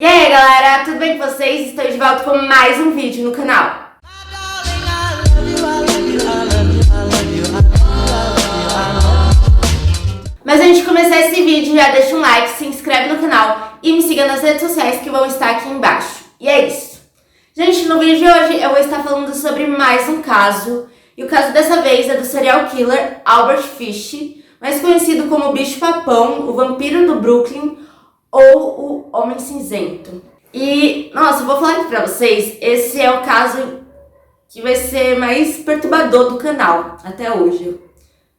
E aí galera, tudo bem com vocês? Estou de volta com mais um vídeo no canal. Mas antes de começar esse vídeo, já deixa um like, se inscreve no canal e me siga nas redes sociais que vão estar aqui embaixo. E é isso. Gente, no vídeo de hoje eu vou estar falando sobre mais um caso. E o caso dessa vez é do serial killer Albert Fish, mais conhecido como o Bicho-Papão, o Vampiro do Brooklyn ou o Homem Cinzento. E, nossa, eu vou falar aqui pra vocês, esse é o caso que vai ser mais perturbador do canal até hoje.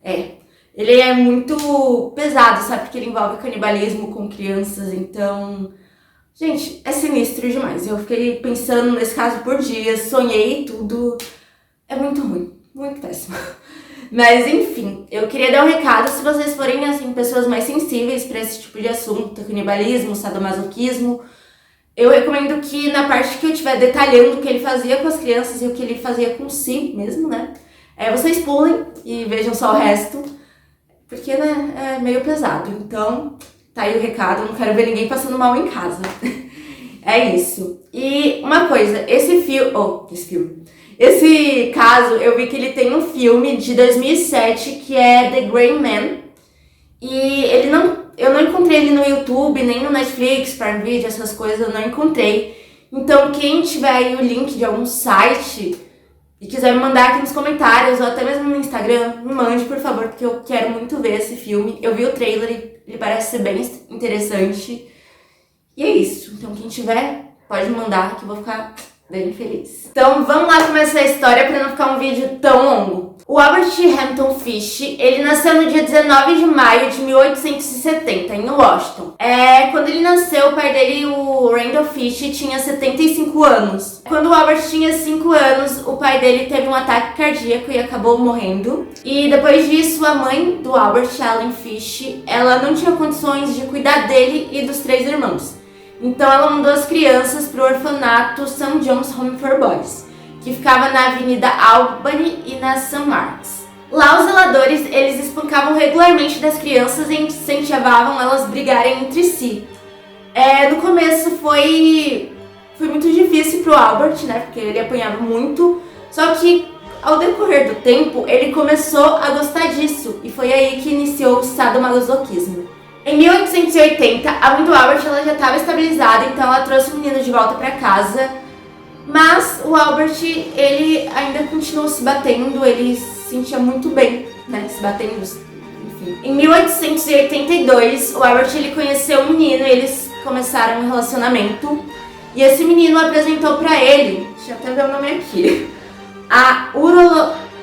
Ele é muito pesado, sabe? Porque ele envolve canibalismo com crianças, então... Gente, é sinistro demais. Eu fiquei pensando nesse caso por dias, sonhei tudo. É muito ruim, muito péssimo. Mas, enfim, eu queria dar um recado, se vocês forem, assim, pessoas mais sensíveis para esse tipo de assunto, canibalismo, sadomasoquismo, eu recomendo que na parte que eu estiver detalhando o que ele fazia com as crianças e o que ele fazia com si mesmo, né, vocês pulem e vejam só o resto, porque, né, é meio pesado. Então, tá aí o recado, não quero ver ninguém passando mal em casa. É isso. E uma coisa, esse caso, eu vi que ele tem um filme de 2007 que é The Gray Man. E eu não encontrei ele no YouTube, nem no Netflix, Prime Video, essas coisas eu não encontrei. Então quem tiver aí o link de algum site e quiser me mandar aqui nos comentários ou até mesmo no Instagram, me mande, por favor, porque eu quero muito ver esse filme. Eu vi o trailer e ele parece ser bem interessante. E é isso. Então quem tiver, pode me mandar que eu vou ficar bem feliz. Então vamos lá começar a história para não ficar um vídeo tão longo. O Albert Hampton Fish, ele nasceu no dia 19 de maio de 1870, em Washington. Quando ele nasceu, o pai dele, o Randall Fish, tinha 75 anos. Quando o Albert tinha 5 anos, o pai dele teve um ataque cardíaco e acabou morrendo. E depois disso, a mãe do Albert, Ellen Fish, ela não tinha condições de cuidar dele e dos 3 irmãos. Então ela mandou as crianças para o orfanato St. John's Home for Boys, que ficava na Avenida Albany e na St. Mark's. Lá os zeladores, eles espancavam regularmente das crianças e incentivavam elas a brigarem entre si. No começo foi muito difícil pro Albert, né, porque ele apanhava muito, só que ao decorrer do tempo ele começou a gostar disso e foi aí que iniciou o sadomasoquismo. Em 1880, a mãe do Albert ela já estava estabilizada, então ela trouxe o menino de volta para casa. Mas o Albert, ele ainda continuou se batendo, ele se sentia muito bem, né, se batendo, enfim. Em 1882, o Albert ele conheceu um menino e eles começaram um relacionamento. E esse menino apresentou para ele, deixa eu até ver o nome aqui, a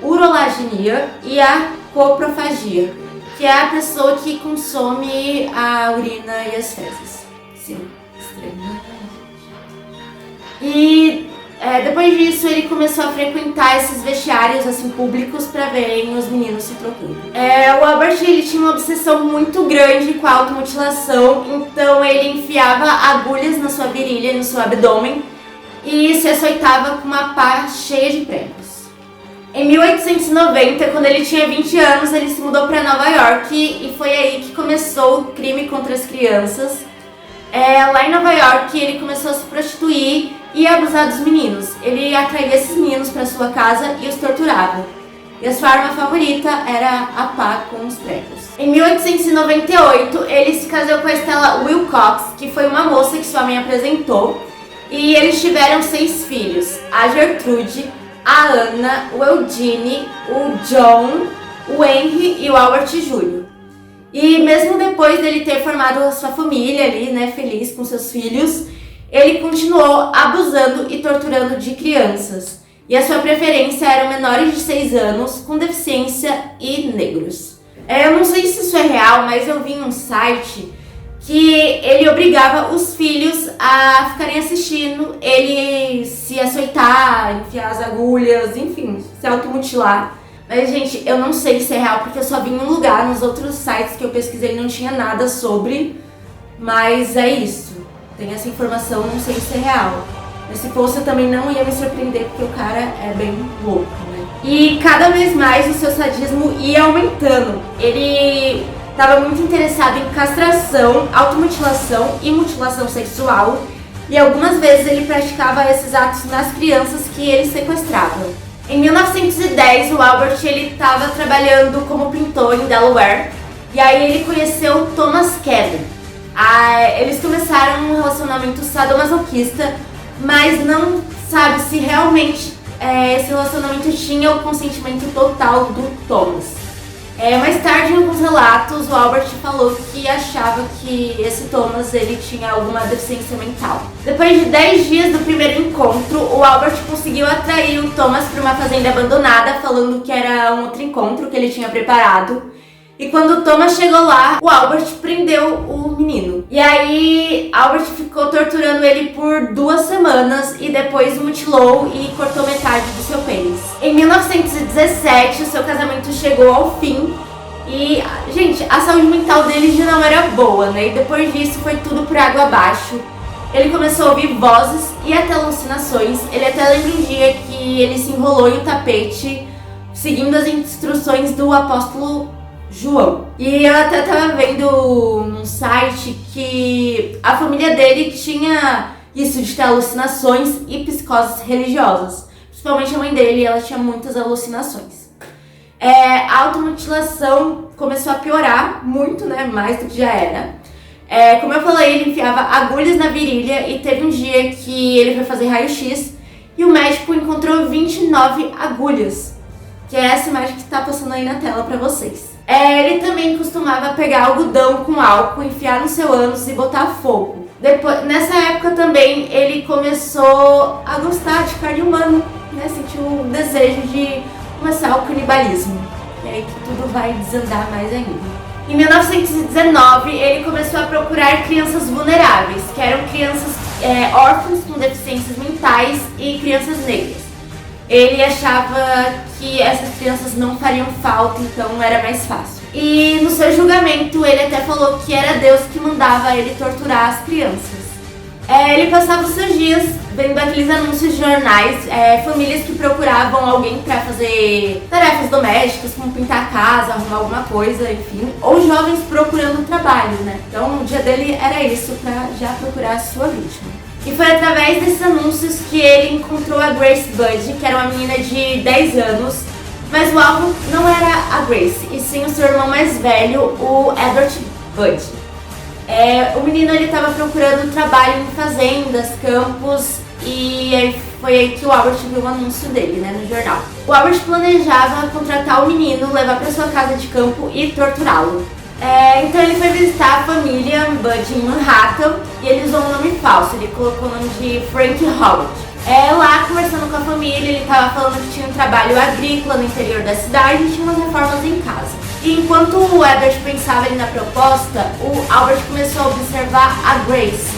urolagnia e a coprofagia, que é a pessoa que consome a urina e as fezes. Sim, estranho. E depois disso ele começou a frequentar esses vestiários assim, públicos para verem os meninos se trocando. O Albert ele tinha uma obsessão muito grande com a automutilação, então ele enfiava agulhas na sua virilha e no seu abdômen e se açoitava com uma pá cheia de pregos. Em 1890, quando ele tinha 20 anos, ele se mudou para Nova York e foi aí que começou o crime contra as crianças. Lá em Nova York, ele começou a se prostituir e a abusar dos meninos. Ele atraía esses meninos para sua casa e os torturava. E a sua arma favorita era a pá com os pregos. Em 1898, ele se casou com a Stella Wilcox, que foi uma moça que sua mãe apresentou. E eles tiveram 6 filhos, a Gertrude, a Anna, o Eugene, o John, o Henry e o Albert Jr. E mesmo depois dele ter formado a sua família ali, né, feliz com seus filhos, ele continuou abusando e torturando de crianças. E a sua preferência eram menores de 6 anos, com deficiência e negros. Eu não sei se isso é real, mas eu vi em um site que ele obrigava os filhos a ficarem assistindo ele se açoitar, enfiar as agulhas, enfim, se automutilar. Mas, gente, eu não sei se é real, porque eu só vi em um lugar, nos outros sites que eu pesquisei não tinha nada sobre, mas é isso. Tem essa informação, não sei se é real. Mas se fosse, eu também não ia me surpreender, porque o cara é bem louco, né? E cada vez mais o seu sadismo ia aumentando. Ele estava muito interessado em castração, automutilação e mutilação sexual. e algumas vezes ele praticava esses atos nas crianças que ele sequestrava. Em 1910, o Albert estava trabalhando como pintor em Delaware, e aí ele conheceu Thomas Kevin. Eles começaram um relacionamento sadomasoquista, mas não sabe se realmente esse relacionamento tinha o consentimento total do Thomas. Mais tarde, em alguns relatos, o Albert falou que achava que esse Thomas ele tinha alguma deficiência mental. Depois de 10 dias do primeiro encontro, o Albert conseguiu atrair o Thomas para uma fazenda abandonada, falando que era um outro encontro que ele tinha preparado. E quando o Thomas chegou lá, o Albert prendeu o menino. E aí, Albert ficou torturando ele por 2 semanas e depois mutilou e cortou metade do seu pênis. Em 1917, o seu casamento chegou ao fim. E, gente, a saúde mental dele já não era boa, né? E depois disso foi tudo por água abaixo. Ele começou a ouvir vozes e até alucinações. Ele até lembra um dia que ele se enrolou em um tapete, seguindo as instruções do apóstolo João. E eu até tava vendo num site que a família dele tinha isso de ter alucinações e psicoses religiosas. Principalmente a mãe dele, ela tinha muitas alucinações. A automutilação começou a piorar muito, né? Mais do que já era. Como eu falei, ele enfiava agulhas na virilha e teve um dia que ele foi fazer raio-x e o médico encontrou 29 agulhas. Que é essa imagem que tá passando aí na tela pra vocês. Ele também costumava pegar algodão com álcool, enfiar no seu ânus e botar fogo. Nessa época também ele começou a gostar de carne humana, né? Sentiu o desejo de começar o canibalismo. E aí que tudo vai desandar mais ainda. Em 1919 ele começou a procurar crianças vulneráveis, que eram crianças órfãs com deficiências mentais e crianças negras. Ele achava que essas crianças não fariam falta, então era mais fácil. E no seu julgamento, ele até falou que era Deus que mandava ele torturar as crianças. Ele passava os seus dias vendo aqueles anúncios de jornais, famílias que procuravam alguém para fazer tarefas domésticas, como pintar a casa, arrumar alguma coisa, enfim. Ou jovens procurando trabalho, né? Então o dia dele era isso, para já procurar a sua vítima. E foi através desses anúncios que ele encontrou a Grace Budd, que era uma menina de 10 anos. Mas o alvo não era a Grace, e sim o seu irmão mais velho, o Edward Budd. O menino estava procurando trabalho em fazendas, campos, e foi aí que o Albert viu o anúncio dele, né, no jornal. O Albert planejava contratar o menino, levar para sua casa de campo e torturá-lo. Então ele foi visitar a família Budd em Manhattan e ele usou um nome falso, ele colocou o nome de Frank Howard. Lá, conversando com a família, ele estava falando que tinha um trabalho agrícola no interior da cidade e tinha umas reformas em casa. E enquanto o Edward pensava ali na proposta, o Albert começou a observar a Grace.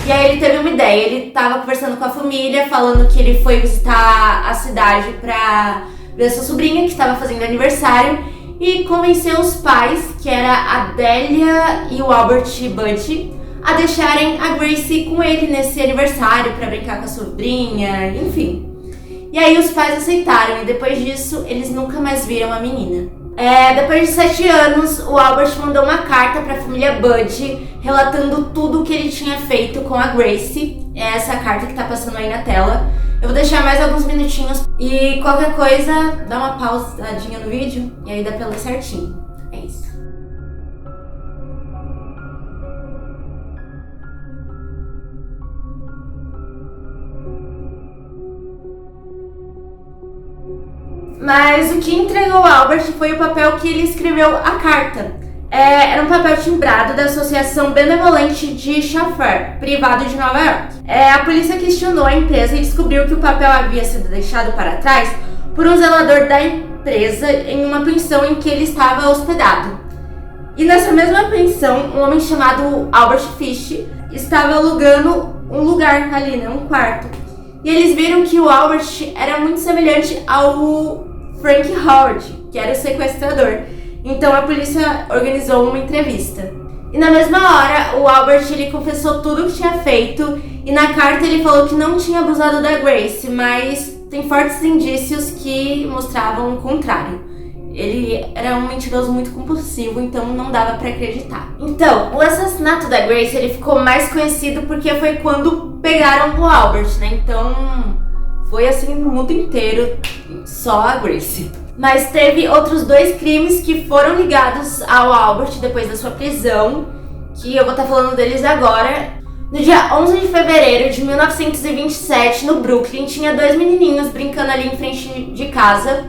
E aí ele teve uma ideia, ele estava conversando com a família, falando que ele foi visitar a cidade para ver sua sobrinha, que estava fazendo aniversário, e convenceu os pais, que era a Delia e o Albert Budd, a deixarem a Grace com ele nesse aniversário para brincar com a sobrinha, enfim. E aí os pais aceitaram e depois disso eles nunca mais viram a menina. Depois de 7 anos, o Albert mandou uma carta para a família Budd relatando tudo o que ele tinha feito com a Grace. É essa carta que tá passando aí na tela. Eu vou deixar mais alguns minutinhos e qualquer coisa, dá uma pausadinha no vídeo e aí dá pra ler certinho. É isso. Mas o que entregou o Albert foi o papel que ele escreveu a carta. Era um papel timbrado da Associação Benevolente de Shaffer, privado de Nova York. A polícia questionou a empresa e descobriu que o papel havia sido deixado para trás por um zelador da empresa em uma pensão em que ele estava hospedado. E nessa mesma pensão, um homem chamado Albert Fish estava alugando um lugar ali, né, um quarto. E eles viram que o Albert era muito semelhante ao Frank Howard, que era o sequestrador. Então a polícia organizou uma entrevista. E na mesma hora, o Albert ele confessou tudo o que tinha feito e na carta ele falou que não tinha abusado da Grace, mas tem fortes indícios que mostravam o contrário. Ele era um mentiroso muito compulsivo, então não dava pra acreditar. Então, o assassinato da Grace, ele ficou mais conhecido porque foi quando pegaram o Albert, né? Então, foi assim no mundo inteiro, só a Grace. Mas teve outros 2 crimes que foram ligados ao Albert depois da sua prisão, que eu vou estar falando deles agora. No dia 11 de fevereiro de 1927, no Brooklyn, tinha 2 menininhos brincando ali em frente de casa.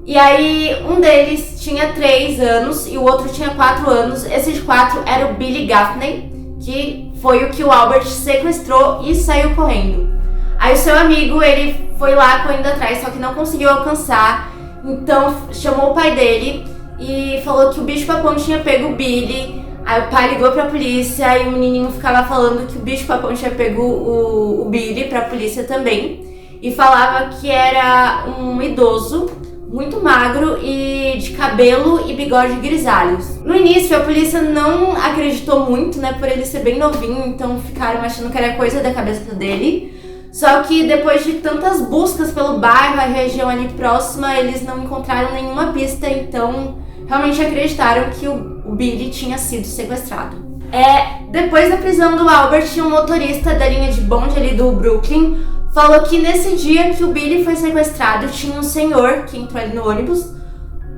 E aí, um deles tinha 3 anos e o outro tinha 4 anos. Esse de 4 era o Billy Gaffney, que foi o que o Albert sequestrou e saiu correndo. Aí o seu amigo, ele foi lá correndo atrás, só que não conseguiu alcançar. Então chamou o pai dele e falou que o bicho-papão tinha pego o Billy. Aí o pai ligou pra polícia e o menininho ficava falando que o bicho-papão tinha pego o Billy pra polícia também. E falava que era um idoso, muito magro e de cabelo e bigode grisalhos. No início a polícia não acreditou muito, né, por ele ser bem novinho, então ficaram achando que era coisa da cabeça dele. Só que depois de tantas buscas pelo bairro, a região ali próxima, eles não encontraram nenhuma pista, então realmente acreditaram que o Billy tinha sido sequestrado. Depois da prisão do Albert, um motorista da linha de bonde ali do Brooklyn falou que nesse dia que o Billy foi sequestrado, tinha um senhor que entrou ali no ônibus,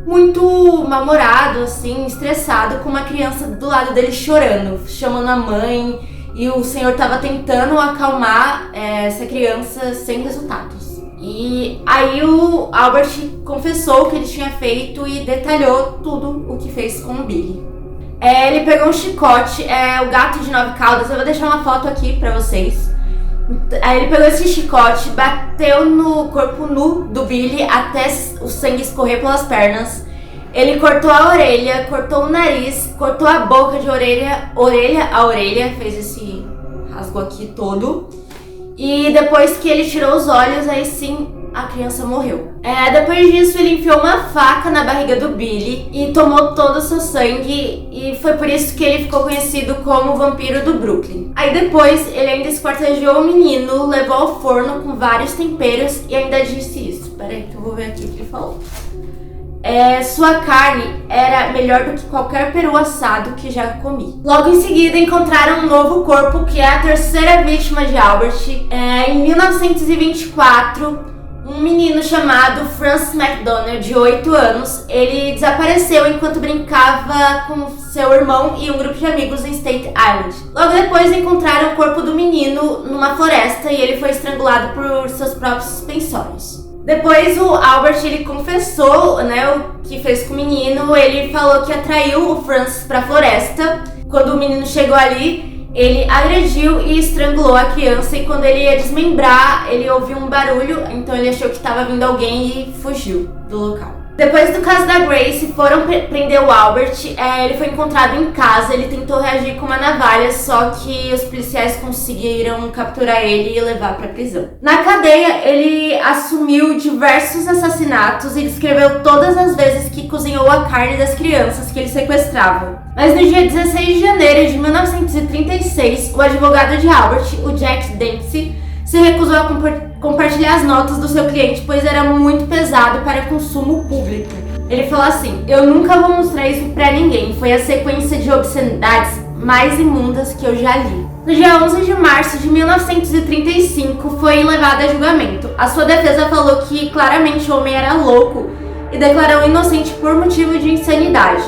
muito mal-humorado, assim, estressado, com uma criança do lado dele chorando, chamando a mãe, e o senhor estava tentando acalmar essa criança sem resultados. E aí o Albert confessou o que ele tinha feito e detalhou tudo o que fez com o Billy. Ele pegou um chicote, o gato de 9 caudas, eu vou deixar uma foto aqui pra vocês. Aí ele pegou esse chicote, bateu no corpo nu do Billy até o sangue escorrer pelas pernas. Ele cortou a orelha, cortou o nariz, cortou a boca de orelha a orelha, fez esse rasgo aqui todo. E depois que ele tirou os olhos, aí sim a criança morreu. Depois disso ele enfiou uma faca na barriga do Billy e tomou todo o seu sangue, e foi por isso que ele ficou conhecido como o vampiro do Brooklyn. Aí depois ele ainda esquartejou o menino, levou ao forno com vários temperos e ainda disse isso. Peraí que eu vou ver aqui o que ele falou. Sua carne era melhor do que qualquer peru assado que já comi. Logo em seguida encontraram um novo corpo, que é a terceira vítima de Albert. Em 1924, um menino chamado Francis McDonald, de 8 anos, ele desapareceu enquanto brincava com seu irmão e um grupo de amigos em Staten Island. Logo depois encontraram o corpo do menino numa floresta e ele foi estrangulado por seus próprios suspensórios. Depois o Albert, ele confessou, né, o que fez com o menino. Ele falou que atraiu o Francis pra floresta. Quando o menino chegou ali, ele agrediu e estrangulou a criança, e quando ele ia desmembrar, ele ouviu um barulho, então ele achou que estava vindo alguém e fugiu do local. Depois do caso da Grace, foram prender o Albert. Ele foi encontrado em casa, ele tentou reagir com uma navalha, só que os policiais conseguiram capturar ele e levar para prisão. Na cadeia, ele assumiu diversos assassinatos e descreveu todas as vezes que cozinhou a carne das crianças que ele sequestrava. Mas no dia 16 de janeiro de 1936, o advogado de Albert, o Jack Dempsey, se recusou a compartilhar as notas do seu cliente, pois era muito pesado para consumo público. Ele falou assim: "Eu nunca vou mostrar isso pra ninguém, foi a sequência de obscenidades mais imundas que eu já li." No dia 11 de março de 1935, foi levado a julgamento. A sua defesa falou que claramente o homem era louco e declarou inocente por motivo de insanidade.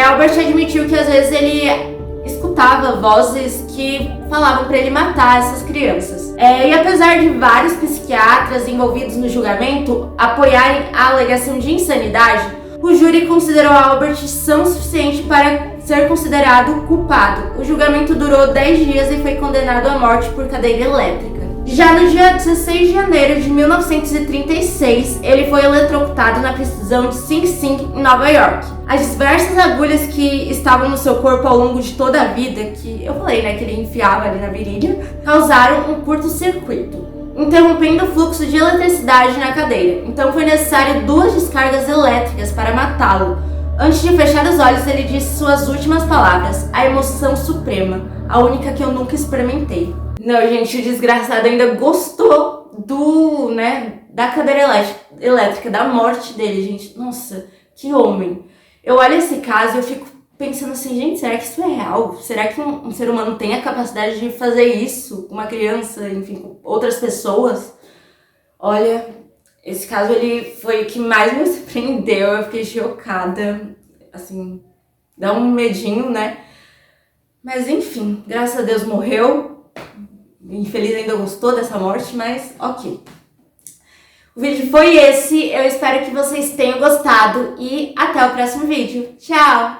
Albert admitiu que às vezes ele escutava vozes que falavam para ele matar essas crianças. E apesar de vários psiquiatras envolvidos no julgamento apoiarem a alegação de insanidade, o júri considerou Albert são o suficiente para ser considerado culpado. O julgamento durou 10 dias e foi condenado à morte por cadeira elétrica. Já no dia 16 de janeiro de 1936, ele foi eletrocutado na prisão de Sing Sing, em Nova York. As diversas agulhas que estavam no seu corpo ao longo de toda a vida, que eu falei, né, que ele enfiava ali na virilha, causaram um curto-circuito, interrompendo o fluxo de eletricidade na cadeira. Então foi necessário 2 descargas elétricas para matá-lo. Antes de fechar os olhos, ele disse suas últimas palavras: "A emoção suprema, a única que eu nunca experimentei." Não, gente, o desgraçado ainda gostou da cadeira elétrica, da morte dele, gente. Nossa, Que homem. Eu olho esse caso e eu fico pensando assim, gente, será que isso é real? Será que um ser humano tem a capacidade de fazer isso com uma criança, enfim, com outras pessoas? Olha, esse caso ele foi o que mais me surpreendeu, eu fiquei chocada, assim, dá um medinho, né? Mas enfim, graças a Deus morreu. Infeliz ainda gostou dessa morte, mas ok. O vídeo foi esse, eu espero que vocês tenham gostado e até o próximo vídeo. Tchau!